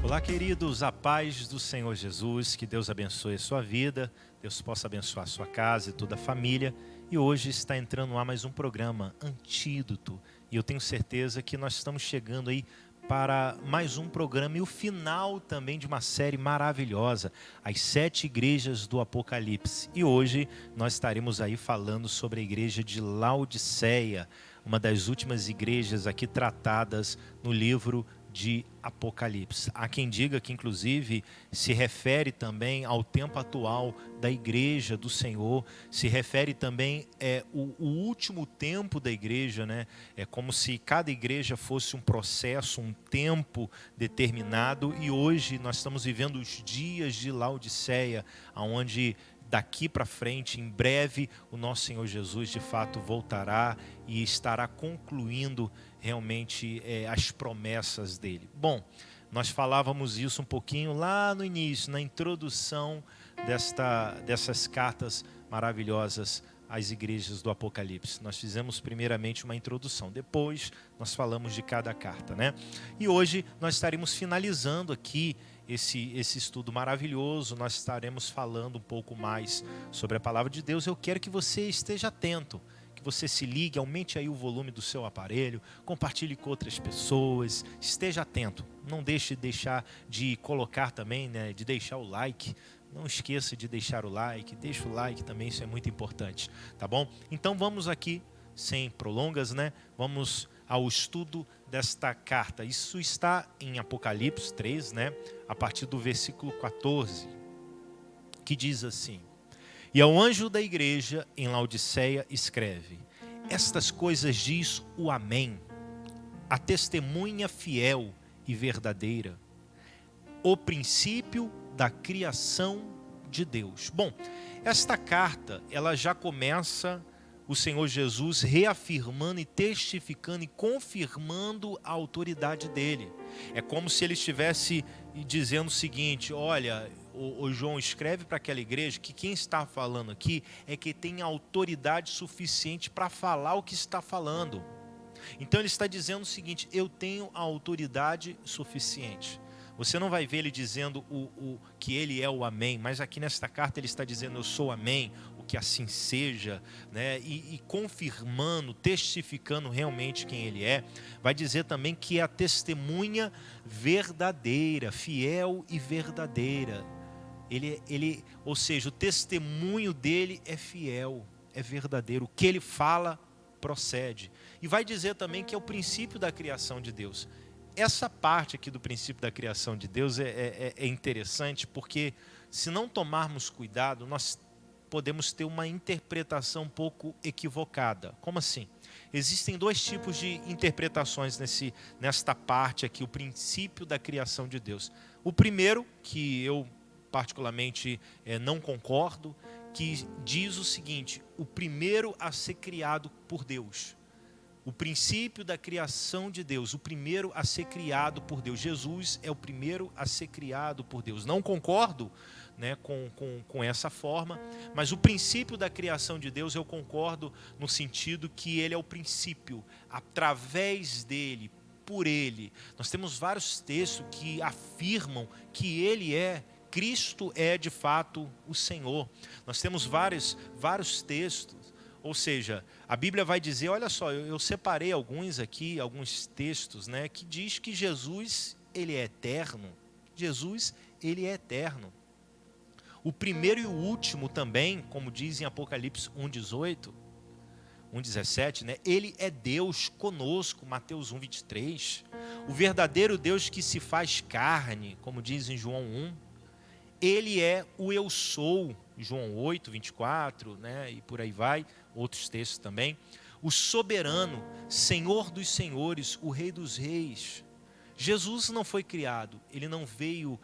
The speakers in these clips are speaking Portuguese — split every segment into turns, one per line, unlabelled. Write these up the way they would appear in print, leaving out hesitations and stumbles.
Olá, queridos, a paz do Senhor Jesus, que Deus abençoe a sua vida, Deus possa abençoar a sua casa e toda a família. E hoje está entrando no ar mais um programa, Antídoto. E eu tenho certeza que nós estamos chegando aí para mais um programa e o final também de uma série maravilhosa, As 7 Igrejas do Apocalipse. E hoje nós estaremos aí falando sobre a igreja de Laodiceia, uma das últimas igrejas aqui tratadas no livro de Apocalipse. Há quem diga que inclusive se refere também ao tempo atual da igreja do Senhor, se refere também o último tempo da igreja, né? É como se cada igreja fosse um processo, um tempo determinado, e hoje nós estamos vivendo os dias de Laodiceia, onde daqui para frente, em breve, o nosso Senhor Jesus de fato voltará e estará concluindo realmente as promessas dele. Bom, nós falávamos isso um pouquinho lá no início, na introdução dessas cartas maravilhosas às igrejas do Apocalipse. Nós fizemos primeiramente uma introdução, depois nós falamos de cada carta, né? E hoje nós estaremos finalizando aqui esse estudo maravilhoso, nós estaremos falando um pouco mais sobre a palavra de Deus. Eu quero que você esteja atento, que você se ligue, aumente aí o volume do seu aparelho, compartilhe com outras pessoas, esteja atento. Não deixe de colocar também, né, de deixar o like. Não esqueça de deixar o like, deixa o like também, isso é muito importante, tá bom? Então vamos aqui, sem prolongas, né? Vamos ao estudo desta carta. Isso está em Apocalipse 3, né? A partir do versículo 14, que diz assim: E ao anjo da igreja em Laodiceia escreve: Estas coisas diz o Amém, a testemunha fiel e verdadeira, o princípio da criação de Deus. Bom, esta carta, ela já começa o Senhor Jesus reafirmando e testificando e confirmando a autoridade dele. É como se ele estivesse dizendo o seguinte: olha, o João, escreve para aquela igreja que quem está falando aqui é que tem autoridade suficiente para falar o que está falando. Então ele está dizendo o seguinte: eu tenho a autoridade suficiente. Você não vai ver ele dizendo que ele é o Amém, mas aqui nesta carta ele está dizendo: eu sou Amém, o que assim seja, né? E confirmando, testificando realmente quem ele é. Vai dizer também que é a testemunha verdadeira, fiel e verdadeira. Ou seja, o testemunho dele é fiel, é verdadeiro. O que ele fala procede. E vai dizer também que é o princípio da criação de Deus. Essa parte aqui do princípio da criação de Deus é interessante, porque se não tomarmos cuidado, nós podemos ter uma interpretação um pouco equivocada. Como assim? Existem dois tipos de interpretações nesta parte aqui, o princípio da criação de Deus. O primeiro, que eu particularmente não concordo, que diz o seguinte: o primeiro a ser criado por Deus. O princípio da criação de Deus, o primeiro a ser criado por Deus. Jesus é o primeiro a ser criado por Deus. Não concordo, né, com essa forma, mas o princípio da criação de Deus eu concordo no sentido que ele é o princípio, através dele, por ele. Nós temos vários textos que afirmam que Cristo é de fato o Senhor. Nós temos vários textos. Ou seja, a Bíblia vai dizer, olha só, eu separei alguns aqui, alguns textos, né, que diz que Jesus, ele é eterno. Jesus, ele é eterno. O primeiro e o último também, como diz em Apocalipse 1:18, 1:17, né, ele é Deus conosco, Mateus 1:23. O verdadeiro Deus que se faz carne, como diz em João 1. Ele é o eu sou, João 8:24, né, e por aí vai, outros textos também. O soberano, Senhor dos senhores, o Rei dos reis. Jesus não foi criado, ele não veio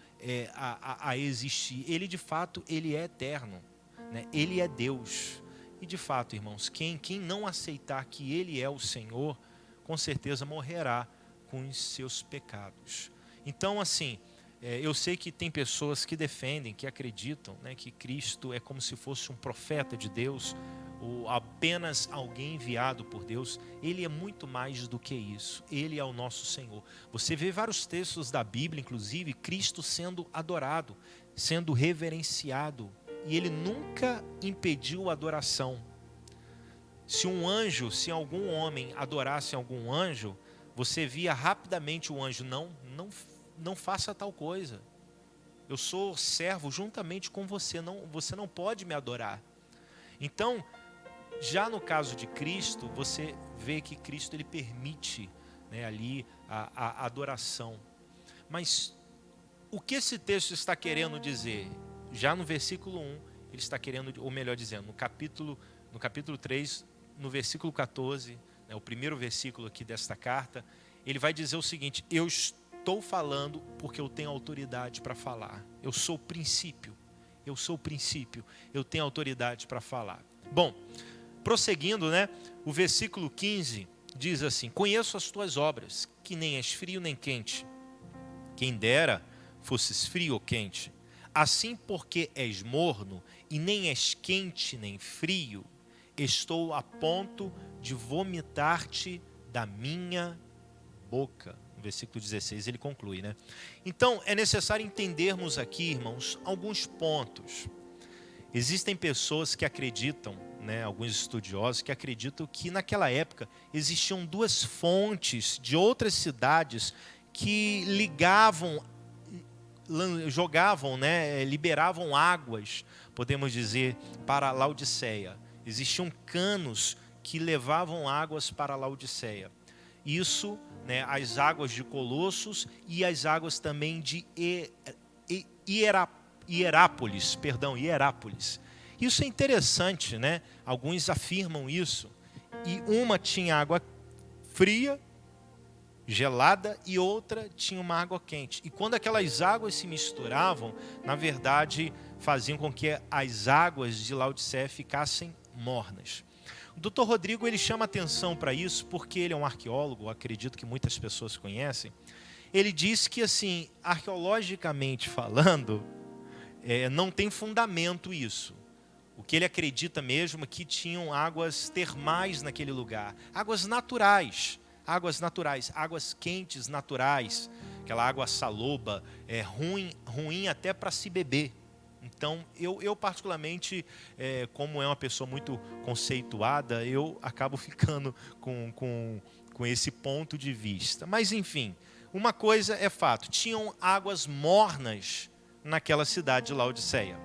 a existir. Ele de fato, ele é eterno, né? Ele é Deus. E de fato, irmãos, quem não aceitar que ele é o Senhor, com certeza morrerá com os seus pecados. Então, assim, eu sei que tem pessoas que defendem, que acreditam, né, que Cristo é como se fosse um profeta de Deus, ou apenas alguém enviado por Deus. Ele é muito mais do que isso. Ele é o nosso Senhor. Você vê vários textos da Bíblia, inclusive, Cristo sendo adorado, sendo reverenciado. E ele nunca impediu a adoração. Se um anjo, se algum homem adorasse algum anjo, você via rapidamente o anjo, não faça tal coisa. Eu sou servo juntamente com você, você não pode me adorar. Então, já no caso de Cristo, você vê que Cristo ele permite, né, ali a adoração. Mas o que esse texto está querendo dizer? Já no versículo 1, ele está querendo, ou melhor dizendo, no capítulo 3, no versículo 14, né, o primeiro versículo aqui desta carta, ele vai dizer o seguinte: eu estou falando porque eu tenho autoridade para falar. Eu sou o princípio, eu tenho autoridade para falar. Bom, prosseguindo, né, o versículo 15 diz assim: conheço as tuas obras, que nem és frio nem quente. Quem dera fosses frio ou quente. Assim, porque és morno e nem és quente nem frio, estou a ponto de vomitar-te da minha boca. No versículo 16 ele conclui, né? Então é necessário entendermos aqui, irmãos, alguns pontos. Existem pessoas que acreditam, né, alguns estudiosos que acreditam que naquela época existiam duas fontes de outras cidades que jogavam, né, liberavam águas, podemos dizer, para Laodiceia. Existiam canos que levavam águas para Laodiceia. Isso, né, as águas de Colossos e as águas também de Hierápolis. Isso é interessante, né? Alguns afirmam isso. E uma tinha água fria, gelada, e outra tinha uma água quente. E quando aquelas águas se misturavam, na verdade, faziam com que as águas de Laodiceia ficassem mornas. O Dr. Rodrigo ele chama atenção para isso porque ele é um arqueólogo, acredito que muitas pessoas conhecem. Ele diz que, assim, arqueologicamente falando, não tem fundamento isso. O que ele acredita mesmo é que tinham águas termais naquele lugar, águas naturais, águas quentes naturais, aquela água saloba, ruim até para se beber. Então, eu particularmente, como é uma pessoa muito conceituada, eu acabo ficando com esse ponto de vista. Mas, enfim, uma coisa é fato, tinham águas mornas naquela cidade de Laodiceia.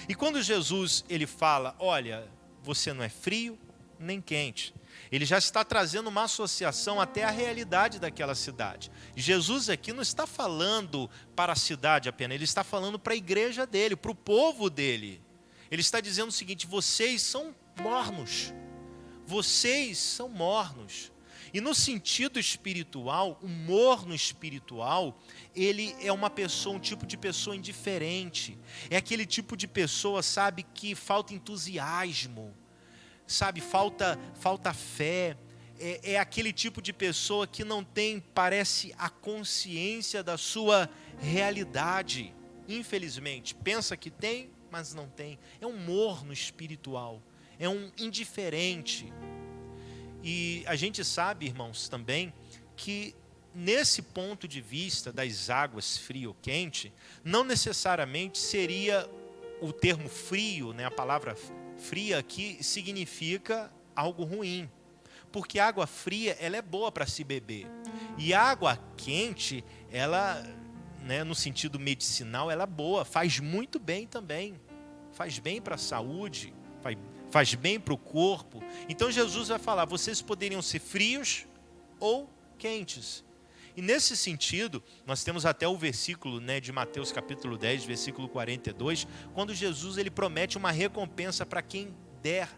E quando Jesus ele fala, olha, você não é frio nem quente, ele já está trazendo uma associação até à realidade daquela cidade. Jesus aqui não está falando para a cidade apenas, ele está falando para a igreja dele, para o povo dele. Ele está dizendo o seguinte: vocês são mornos. Vocês são mornos. E no sentido espiritual, o morno espiritual, ele é uma pessoa, um tipo de pessoa indiferente. É aquele tipo de pessoa, sabe, que falta entusiasmo, sabe, falta fé. É aquele tipo de pessoa que não tem, parece, a consciência da sua realidade. Infelizmente, pensa que tem, mas não tem. É um morno espiritual, é um indiferente. E a gente sabe, irmãos, também que nesse ponto de vista das águas frio ou quente, não necessariamente seria o termo frio, né, a palavra fria aqui significa algo ruim. Porque água fria, ela é boa para se beber. E água quente, ela, né, no sentido medicinal, ela é boa, faz muito bem também. Faz bem para a saúde, faz bem para o corpo. Então Jesus vai falar, vocês poderiam ser frios ou quentes. E nesse sentido, nós temos até o versículo, né, de Mateus capítulo 10, versículo 42, quando Jesus ele promete uma recompensa para quem der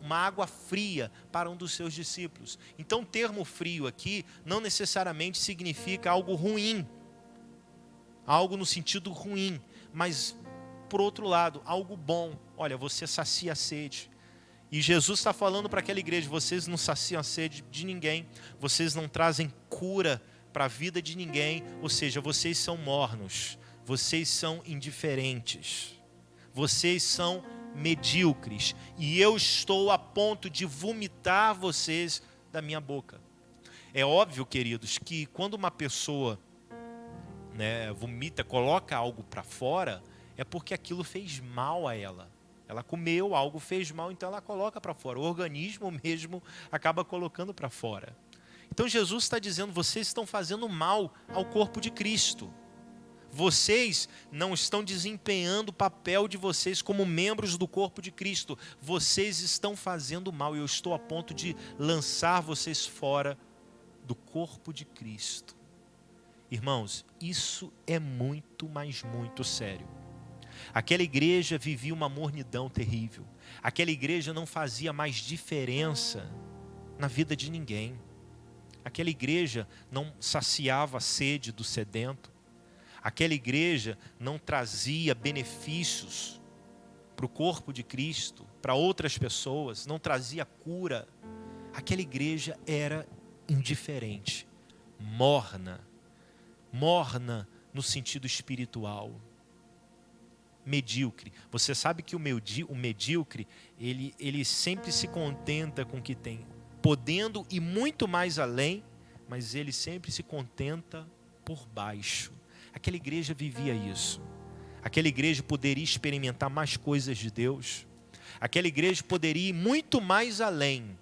uma água fria para um dos seus discípulos. Então o termo frio aqui não necessariamente significa algo ruim, algo no sentido ruim, mas por outro lado, algo bom. Olha, você sacia a sede. E Jesus está falando para aquela igreja, vocês não saciam a sede de ninguém, vocês não trazem cura para a vida de ninguém, ou seja, vocês são mornos, vocês são indiferentes, vocês são medíocres, e eu estou a ponto de vomitar vocês da minha boca. É óbvio, queridos, que quando uma pessoa, vomita, coloca algo para fora, é porque aquilo fez mal a ela. Ela comeu, algo fez mal, então ela coloca para fora. O organismo mesmo acaba colocando para fora. Então Jesus está dizendo, vocês estão fazendo mal ao corpo de Cristo. Vocês não estão desempenhando o papel de vocês como membros do corpo de Cristo. Vocês estão fazendo mal e eu estou a ponto de lançar vocês fora do corpo de Cristo. Irmãos, isso é muito, mas muito sério. Aquela igreja vivia uma mornidão terrível. Aquela igreja não fazia mais diferença na vida de ninguém. Aquela igreja não saciava a sede do sedento. Aquela igreja não trazia benefícios para o corpo de Cristo, para outras pessoas, não trazia cura. Aquela igreja era indiferente, morna no sentido espiritual, medíocre. Você sabe que o medíocre, ele sempre se contenta com o que tem, podendo ir muito mais além, mas ele sempre se contenta por baixo. Aquela igreja vivia isso. Aquela igreja poderia experimentar mais coisas de Deus. Aquela igreja poderia ir muito mais além.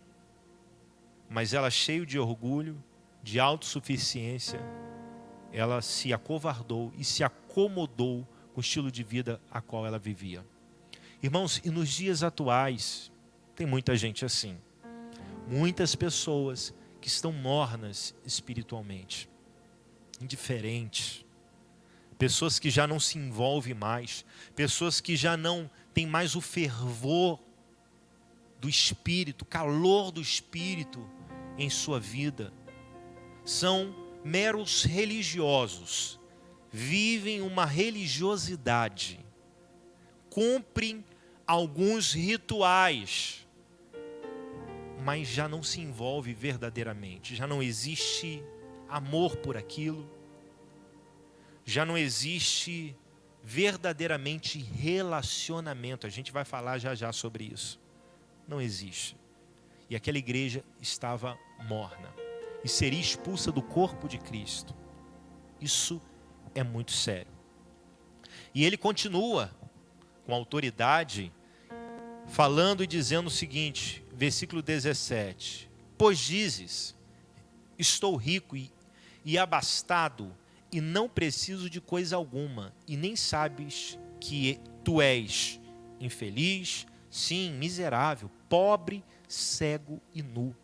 Mas ela, cheia de orgulho, de autossuficiência, ela se acovardou e se acomodou com o estilo de vida a qual ela vivia. Irmãos, e nos dias atuais, tem muita gente assim. Muitas pessoas que estão mornas espiritualmente, indiferentes. Pessoas que já não se envolvem mais, pessoas que já não têm mais o fervor do Espírito, calor do Espírito em sua vida. São meros religiosos, vivem uma religiosidade, cumprem alguns rituais, mas já não se envolve verdadeiramente, já não existe amor por aquilo, já não existe verdadeiramente relacionamento. A gente vai falar já já sobre isso. Não existe. E aquela igreja estava morna e seria expulsa do corpo de Cristo. Isso é muito sério. E ele continua com autoridade, falando e dizendo o seguinte, versículo 17: pois dizes, estou rico e abastado, e não preciso de coisa alguma, e nem sabes que tu és infeliz, sim, miserável, pobre, cego e nu.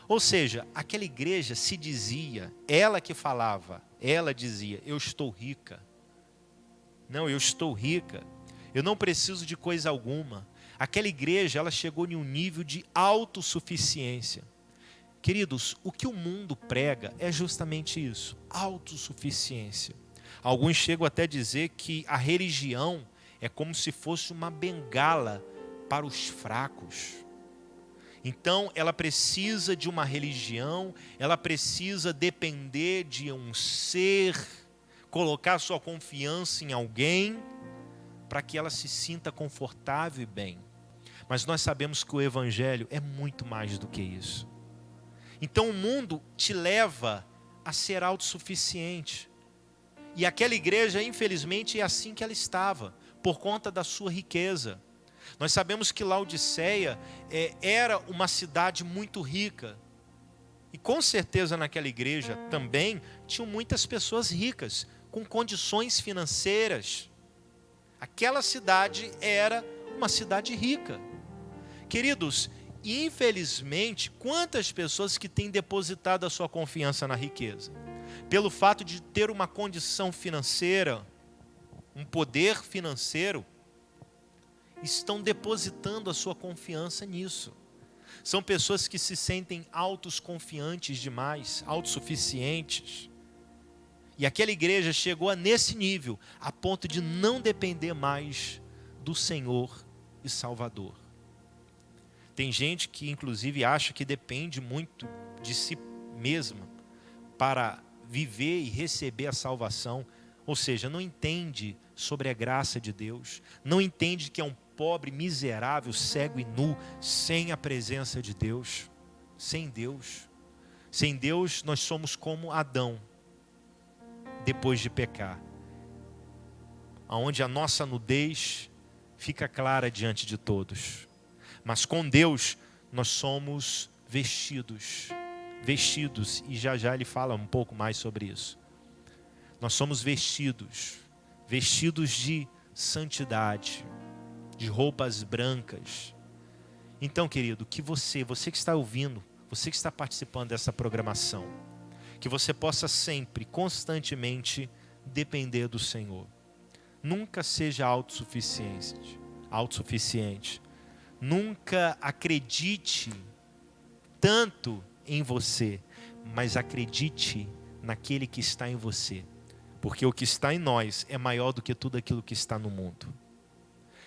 Ou seja, aquela igreja se dizia, ela que falava, ela dizia, eu estou rica. Não, eu estou rica, eu não preciso de coisa alguma. Aquela igreja, ela chegou em um nível de autossuficiência. Queridos, o que o mundo prega é justamente isso, autossuficiência. Alguns chegam até a dizer que a religião é como se fosse uma bengala para os fracos. Então, ela precisa de uma religião, ela precisa depender de um ser, colocar sua confiança em alguém, para que ela se sinta confortável e bem. Mas nós sabemos que o Evangelho é muito mais do que isso. Então o mundo te leva a ser autossuficiente. E aquela igreja, infelizmente, é assim que ela estava, por conta da sua riqueza. Nós sabemos que Laodiceia era uma cidade muito rica. E com certeza naquela igreja também tinham muitas pessoas ricas, com condições financeiras. Aquela cidade era uma cidade rica. Queridos, e infelizmente, quantas pessoas que têm depositado a sua confiança na riqueza, pelo fato de ter uma condição financeira, um poder financeiro, estão depositando a sua confiança nisso. São pessoas que se sentem autoconfiantes demais, autossuficientes. E aquela igreja chegou a nesse nível, a ponto de não depender mais do Senhor e Salvador. Tem gente que inclusive acha que depende muito de si mesma para viver e receber a salvação. Ou seja, não entende sobre a graça de Deus, não entende que é um pobre, miserável, cego e nu, sem a presença de Deus, sem Deus. Sem Deus, nós somos como Adão, depois de pecar, onde a nossa nudez fica clara diante de todos. Mas com Deus, nós somos vestidos, e já ele fala um pouco mais sobre isso. Nós somos vestidos de santidade, de roupas brancas. Então, querido, que você que está ouvindo, você que está participando dessa programação, que você possa sempre, constantemente, depender do Senhor. Nunca seja autossuficiente. Nunca acredite tanto em você, mas acredite naquele que está em você. Porque o que está em nós é maior do que tudo aquilo que está no mundo.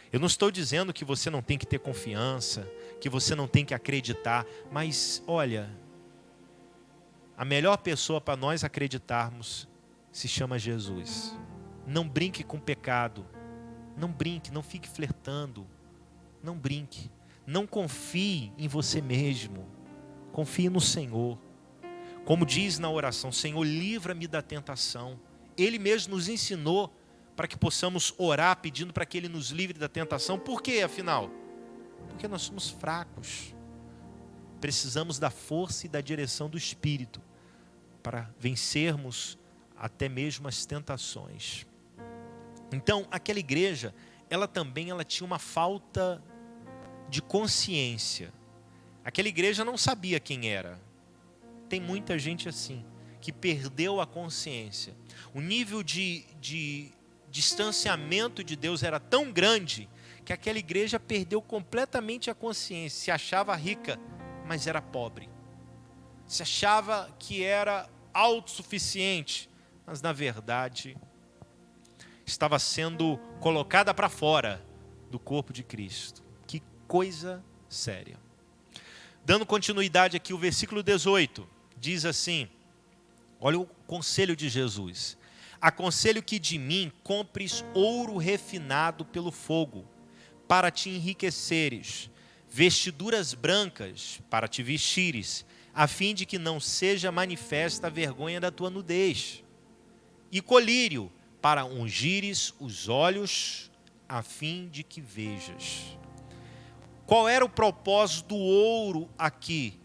Eu não estou dizendo que você não tem que ter confiança, que você não tem que acreditar, mas olha, a melhor pessoa para nós acreditarmos se chama Jesus. Não brinque com o pecado, não brinque, não fique flertando, não brinque, não confie em você mesmo, confie no Senhor. Como diz na oração, Senhor, livra-me da tentação. Ele mesmo nos ensinou para que possamos orar pedindo para que Ele nos livre da tentação. Por quê, afinal? Porque nós somos fracos. Precisamos da força e da direção do Espírito para vencermos até mesmo as tentações. Então, aquela igreja, ela tinha uma falta de consciência. Aquela igreja não sabia quem era. Tem muita gente assim, que perdeu a consciência. O nível de distanciamento de Deus era tão grande que aquela igreja perdeu completamente a consciência. Se achava rica, mas era pobre. Se achava que era autossuficiente, mas na verdade estava sendo colocada para fora do corpo de Cristo. Que coisa séria. Dando continuidade aqui, o versículo 18 diz assim, olha o conselho de Jesus. Aconselho que de mim compres ouro refinado pelo fogo, para te enriqueceres, vestiduras brancas para te vestires, a fim de que não seja manifesta a vergonha da tua nudez, e colírio para ungires os olhos, a fim de que vejas. Qual era o propósito do ouro aqui?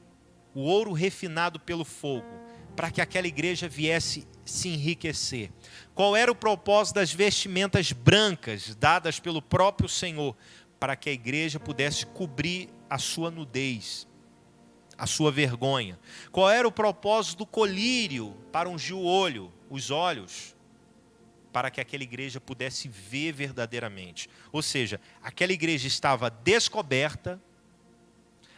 O ouro refinado pelo fogo, para que aquela igreja viesse se enriquecer. Qual era o propósito das vestimentas brancas dadas pelo próprio Senhor? Para que a igreja pudesse cobrir a sua nudez, a sua vergonha. Qual era o propósito do colírio? Para ungir o olho, os olhos, para que aquela igreja pudesse ver verdadeiramente. Ou seja, aquela igreja estava descoberta,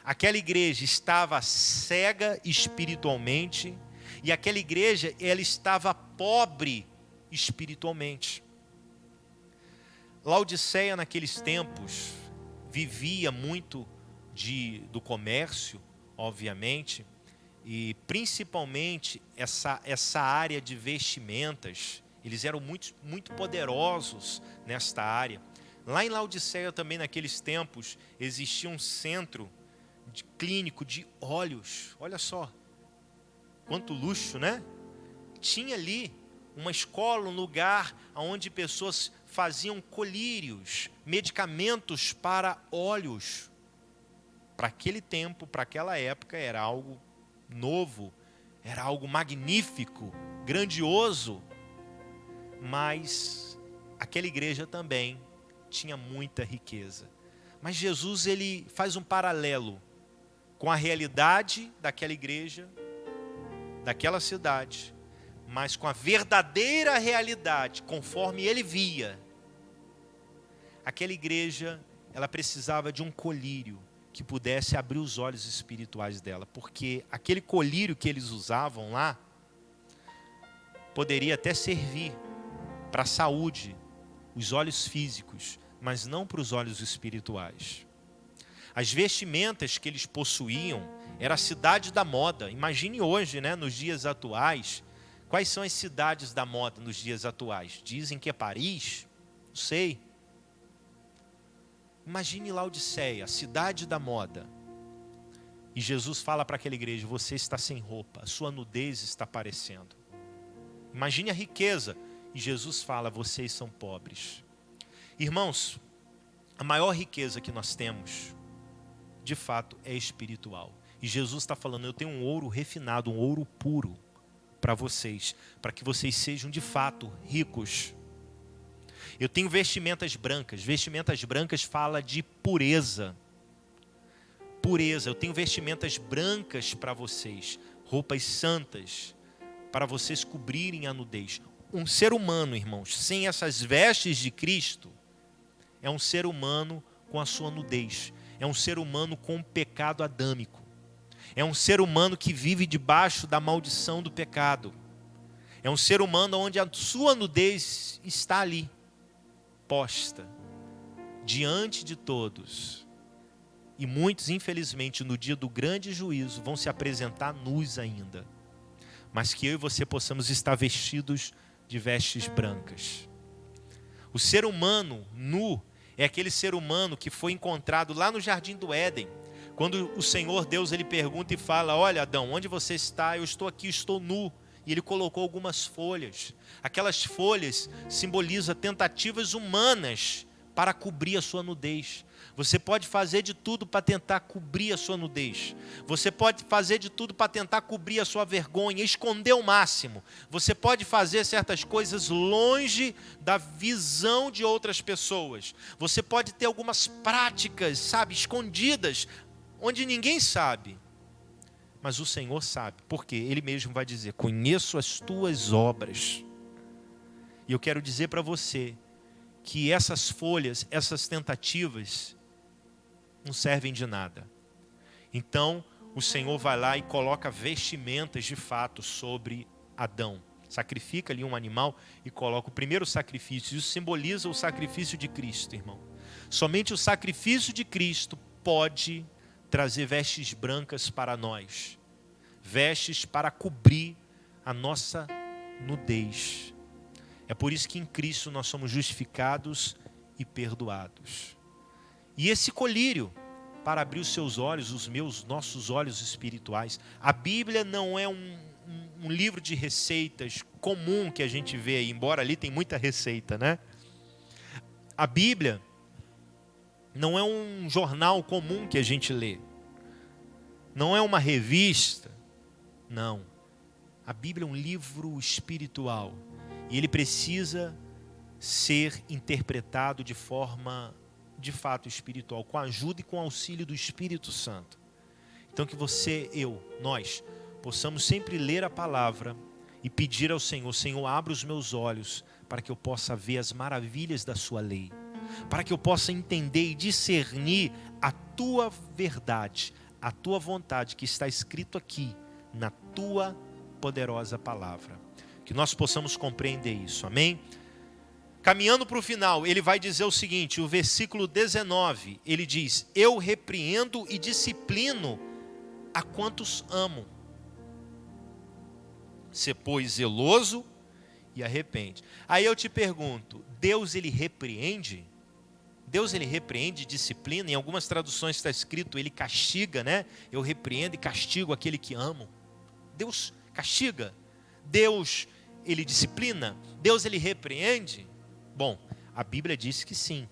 aquela igreja estava cega espiritualmente, e aquela igreja, ela estava pobre espiritualmente. Laodiceia, naqueles tempos, vivia muito do comércio, obviamente, e principalmente essa área de vestimentas. Eles eram muito poderosos nesta área. Lá em Laodiceia também, naqueles tempos, existia um centro clínico de óleos. Olha só, quanto luxo, né? Tinha ali uma escola, um lugar onde pessoas faziam colírios, medicamentos para óleos. Para aquele tempo, para aquela época, era algo novo, era algo magnífico, grandioso. Mas aquela igreja também tinha muita riqueza. Mas Jesus, ele faz um paralelo com a realidade daquela igreja, daquela cidade, mas com a verdadeira realidade, conforme ele via. Aquela igreja, ela precisava de um colírio que pudesse abrir os olhos espirituais dela, porque aquele colírio que eles usavam lá poderia até servir para a saúde, os olhos físicos, mas não para os olhos espirituais. As vestimentas que eles possuíam era a cidade da moda. Imagine hoje, né, nos dias atuais, Quais são as cidades da moda nos dias atuais? Dizem que é Paris? Não sei. Imagine Laodiceia, a cidade da moda. E Jesus fala para aquela igreja: você está sem roupa, a sua nudez está aparecendo. Imagine a riqueza. E Jesus fala: vocês são pobres. Irmãos, a maior riqueza que nós temos, de fato, é espiritual. E Jesus está falando: eu tenho um ouro refinado, um ouro puro para vocês, para que vocês sejam de fato ricos. Eu tenho vestimentas brancas. Vestimentas brancas fala de pureza. Pureza. Eu tenho vestimentas brancas para vocês, roupas santas, para vocês cobrirem a nudez. Um ser humano, irmãos, sem essas vestes de Cristo, é um ser humano com a sua nudez. É um ser humano com um pecado adâmico. É um ser humano que vive debaixo da maldição do pecado. É um ser humano onde a sua nudez está ali, posta, diante de todos. E muitos, infelizmente, no dia do grande juízo, vão se apresentar nus ainda. Mas que eu e você possamos estar vestidos de vestes brancas. O ser humano nu é aquele ser humano que foi encontrado lá no Jardim do Éden. Quando o Senhor Deus ele pergunta e fala: olha, Adão, onde você está? Eu estou aqui, estou nu. E ele colocou algumas folhas. Aquelas folhas simbolizam tentativas humanas para cobrir a sua nudez. Você pode fazer de tudo para tentar cobrir a sua nudez. Você pode fazer de tudo para tentar cobrir a sua vergonha, esconder o máximo. Você pode fazer certas coisas longe da visão de outras pessoas. Você pode ter algumas práticas, sabe, escondidas, onde ninguém sabe. Mas o Senhor sabe, porque Ele mesmo vai dizer: conheço as tuas obras. E eu quero dizer para você que essas folhas, essas tentativas, não servem de nada. Então, o Senhor vai lá e coloca vestimentas de fato sobre Adão. Sacrifica ali um animal e coloca o primeiro sacrifício. Isso simboliza o sacrifício de Cristo, irmão. Somente o sacrifício de Cristo pode trazer vestes brancas para nós. Vestes para cobrir a nossa nudez. É por isso que em Cristo nós somos justificados e perdoados. E esse colírio, para abrir os seus olhos, nossos olhos espirituais. A Bíblia não é um livro de receitas comum que a gente vê aí, embora ali tem muita receita, né? A Bíblia não é um jornal comum que a gente lê. Não é uma revista. Não. A Bíblia é um livro espiritual. E ele precisa ser interpretado de forma, de fato, espiritual, com a ajuda e com o auxílio do Espírito Santo. Então que você, nós, possamos sempre ler a palavra e pedir ao Senhor: Senhor, abra os meus olhos para que eu possa ver as maravilhas da sua lei, para que eu possa entender e discernir a tua verdade, a tua vontade que está escrito aqui na tua poderosa palavra. Que nós possamos compreender isso, amém? Caminhando para o final, ele vai dizer o seguinte, o versículo 19, ele diz: eu repreendo e disciplino a quantos amo. Sê, pois, zeloso e arrepende. Aí eu te pergunto, Deus ele repreende? Deus ele repreende e disciplina? Em algumas traduções está escrito, ele castiga, né? Eu repreendo e castigo aquele que amo. Deus castiga? Deus ele disciplina? Deus ele repreende? Bom, a Bíblia diz que sim.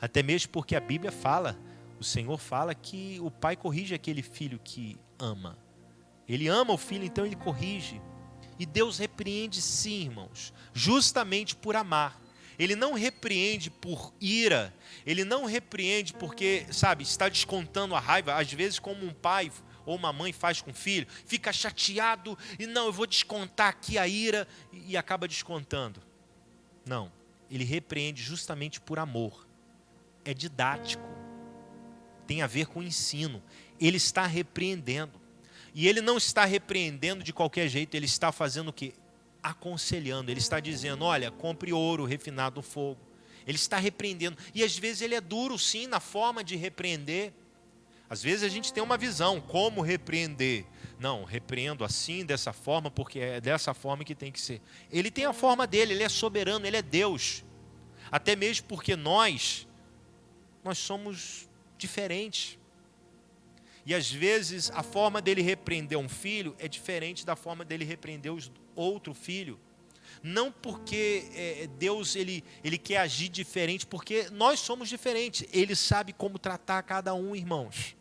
Até mesmo porque a Bíblia fala, o Senhor fala que o pai corrige aquele filho que ama. Ele ama o filho, então ele corrige. E Deus repreende sim, irmãos, justamente por amar. Ele não repreende por ira, ele não repreende porque, sabe, está descontando a raiva, às vezes como um pai ou uma mãe faz com o filho, fica chateado e não, eu vou descontar aqui a ira e acaba descontando. Não, ele repreende justamente por amor. É didático, tem a ver com o ensino. Ele está repreendendo. E ele não está repreendendo de qualquer jeito, ele está fazendo o quê? Aconselhando, ele está dizendo, olha, compre ouro refinado no fogo. Ele está repreendendo. E às vezes ele é duro sim na forma de repreender. Às vezes a gente tem uma visão, como repreender. Não, repreendo assim, dessa forma, porque é dessa forma que tem que ser. Ele tem a forma dele, ele é soberano, ele é Deus. Até mesmo porque nós somos diferentes. E às vezes a forma dele repreender um filho é diferente da forma dele repreender outro filho. Não porque Deus ele quer agir diferente, porque nós somos diferentes. Ele sabe como tratar cada um, irmãos.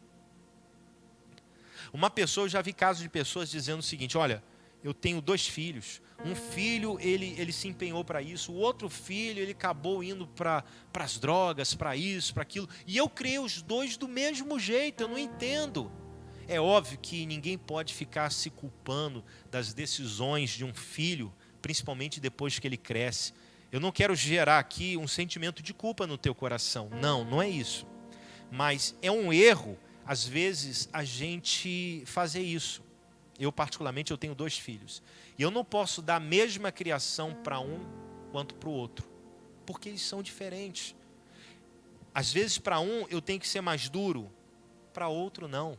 Eu já vi casos de pessoas dizendo o seguinte: olha, eu tenho 2 filhos. Um filho, ele se empenhou para isso. O outro filho, ele acabou indo para as drogas, para isso, para aquilo. E eu criei os 2 do mesmo jeito, eu não entendo. É óbvio que ninguém pode ficar se culpando das decisões de um filho, principalmente depois que ele cresce. Eu não quero gerar aqui um sentimento de culpa no teu coração. Não, não é isso. Mas é um erro, às vezes, a gente fazer isso. Eu, particularmente, eu tenho 2 filhos. E eu não posso dar a mesma criação para um quanto para o outro. Porque eles são diferentes. Às vezes, para um, eu tenho que ser mais duro. Para outro, não.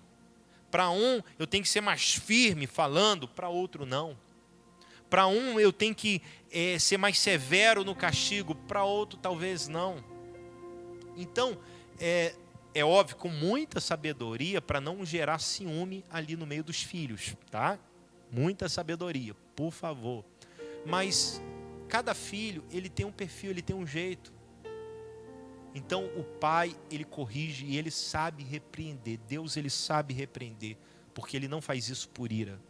Para um, eu tenho que ser mais firme falando. Para outro, não. Para um, eu tenho que ser mais severo no castigo. Para outro, talvez não. Então, é óbvio, com muita sabedoria, para não gerar ciúme ali no meio dos filhos, tá? Muita sabedoria, por favor. Mas cada filho, ele tem um perfil, ele tem um jeito. Então o pai, ele corrige e ele sabe repreender. Deus, ele sabe repreender, porque ele não faz isso por ira.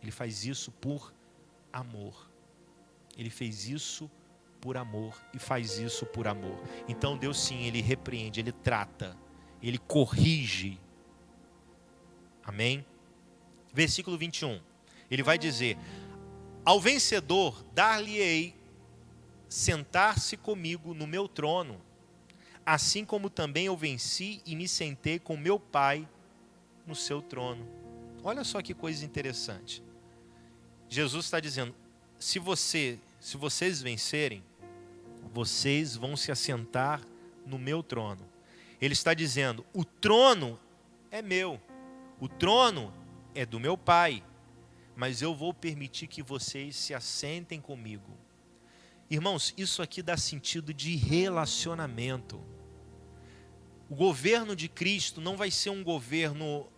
Ele faz isso por amor. Ele fez isso por amor e faz isso por amor. Então Deus, sim, ele repreende, ele trata, ele corrige. Amém? Versículo 21. Ele vai dizer: ao vencedor dar-lhe-ei sentar-se comigo no meu trono, assim como também eu venci e me sentei com meu Pai no seu trono. Olha só que coisa interessante. Jesus está dizendo: se vocês vencerem, vocês vão se assentar no meu trono. Ele está dizendo: o trono é meu, o trono é do meu Pai, mas eu vou permitir que vocês se assentem comigo. Irmãos, isso aqui dá sentido de relacionamento. O governo de Cristo não vai ser um governo,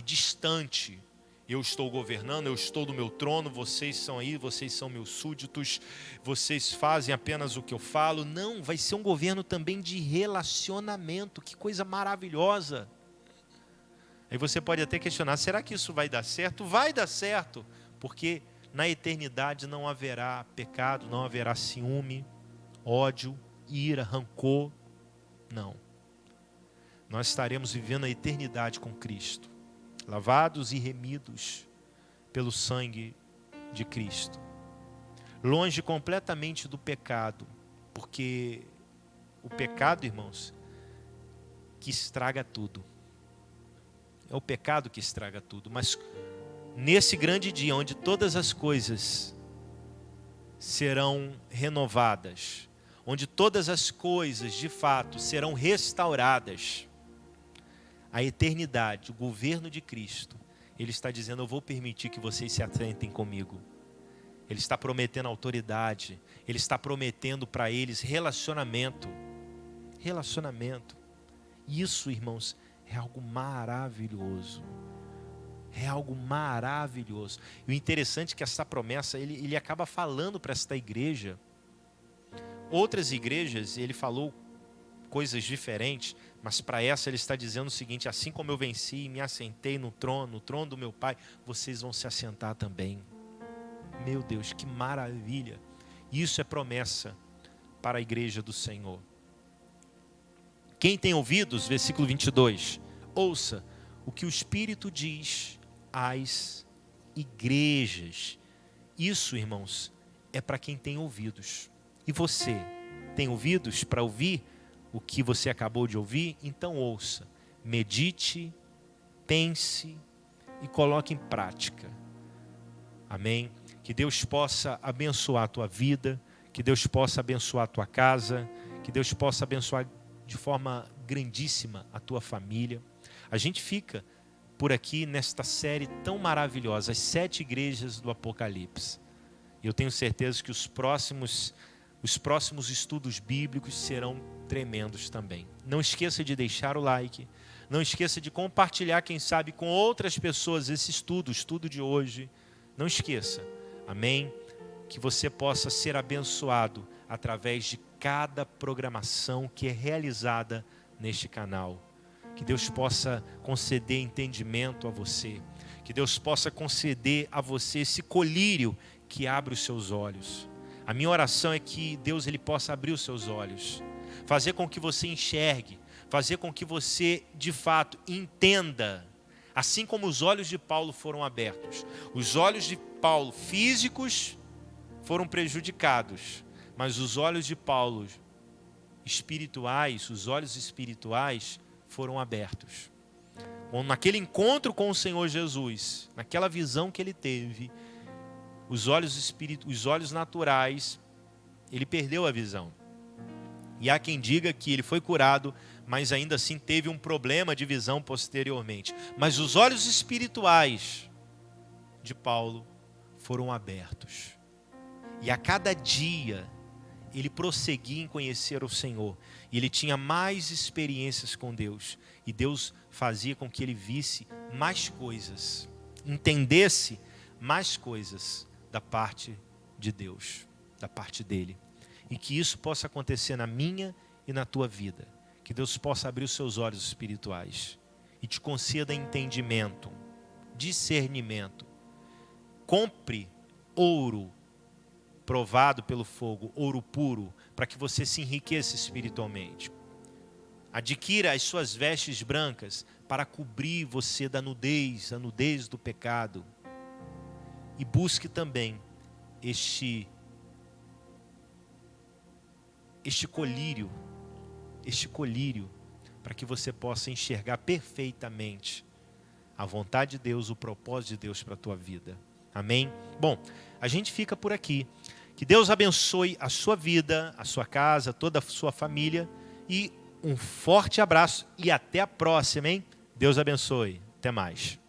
distante. Eu estou governando, eu estou no meu trono, vocês são aí, vocês são meus súditos, vocês fazem apenas o que eu falo. Não, vai ser um governo também de relacionamento. Que coisa maravilhosa. Aí você pode até questionar: será que isso vai dar certo? Vai dar certo, porque na eternidade não haverá pecado, não haverá ciúme, ódio, ira, rancor. Não. Nós estaremos vivendo a eternidade com Cristo, lavados e remidos pelo sangue de Cristo, longe completamente do pecado, porque o pecado, irmãos, que estraga tudo. É o pecado que estraga tudo. Mas nesse grande dia, onde todas as coisas serão renovadas, onde todas as coisas de fato serão restauradas, a eternidade, o governo de Cristo, Ele está dizendo: eu vou permitir que vocês se assentem comigo. Ele está prometendo autoridade, Ele está prometendo para eles relacionamento. Relacionamento. Isso, irmãos, é algo maravilhoso. É algo maravilhoso. E o interessante é que essa promessa, ele acaba falando para esta igreja. Outras igrejas, ele falou coisas diferentes, mas para essa ele está dizendo o seguinte: assim como eu venci e me assentei no trono do meu Pai, vocês vão se assentar também. Meu Deus, que maravilha. Isso é promessa para a igreja do Senhor. Quem tem ouvidos, versículo 22, ouça o que o Espírito diz às igrejas. Isso, irmãos, é para quem tem ouvidos. E você tem ouvidos para ouvir o que você acabou de ouvir? Então ouça, medite, pense e coloque em prática. Amém? Que Deus possa abençoar a tua vida, que Deus possa abençoar a tua casa, que Deus possa abençoar de forma grandíssima a tua família. A gente fica por aqui nesta série tão maravilhosa, as 7 igrejas do Apocalipse. E eu tenho certeza que os próximos estudos bíblicos serão tremendos também. Não esqueça de deixar o like, não esqueça de compartilhar, quem sabe, com outras pessoas esse estudo, o estudo de hoje. Não esqueça, amém? Que você possa ser abençoado através de cada programação que é realizada neste canal. Que Deus possa conceder entendimento a você. Que Deus possa conceder a você esse colírio que abre os seus olhos. A minha oração é que Deus ele possa abrir os seus olhos. Fazer com que você enxergue. Fazer com que você, de fato, entenda. Assim como os olhos de Paulo foram abertos. Os olhos de Paulo físicos foram prejudicados. Mas os olhos de Paulo espirituais, os olhos espirituais foram abertos. Naquele encontro com o Senhor Jesus, naquela visão que ele teve, os olhos naturais, ele perdeu a visão. E há quem diga que ele foi curado, mas ainda assim teve um problema de visão posteriormente. Mas os olhos espirituais de Paulo foram abertos. E a cada dia ele prosseguia em conhecer o Senhor. E ele tinha mais experiências com Deus. E Deus fazia com que ele visse mais coisas, entendesse mais coisas da parte de Deus, da parte dele. E que isso possa acontecer na minha e na tua vida. Que Deus possa abrir os seus olhos espirituais e te conceda entendimento, discernimento. Compre ouro provado pelo fogo, ouro puro, para que você se enriqueça espiritualmente. Adquira as suas vestes brancas para cobrir você da nudez, a nudez do pecado. E busque também este colírio, para que você possa enxergar perfeitamente a vontade de Deus, o propósito de Deus para a tua vida. Amém? Bom, a gente fica por aqui. Que Deus abençoe a sua vida, a sua casa, toda a sua família. E um forte abraço e até a próxima, hein? Deus abençoe. Até mais.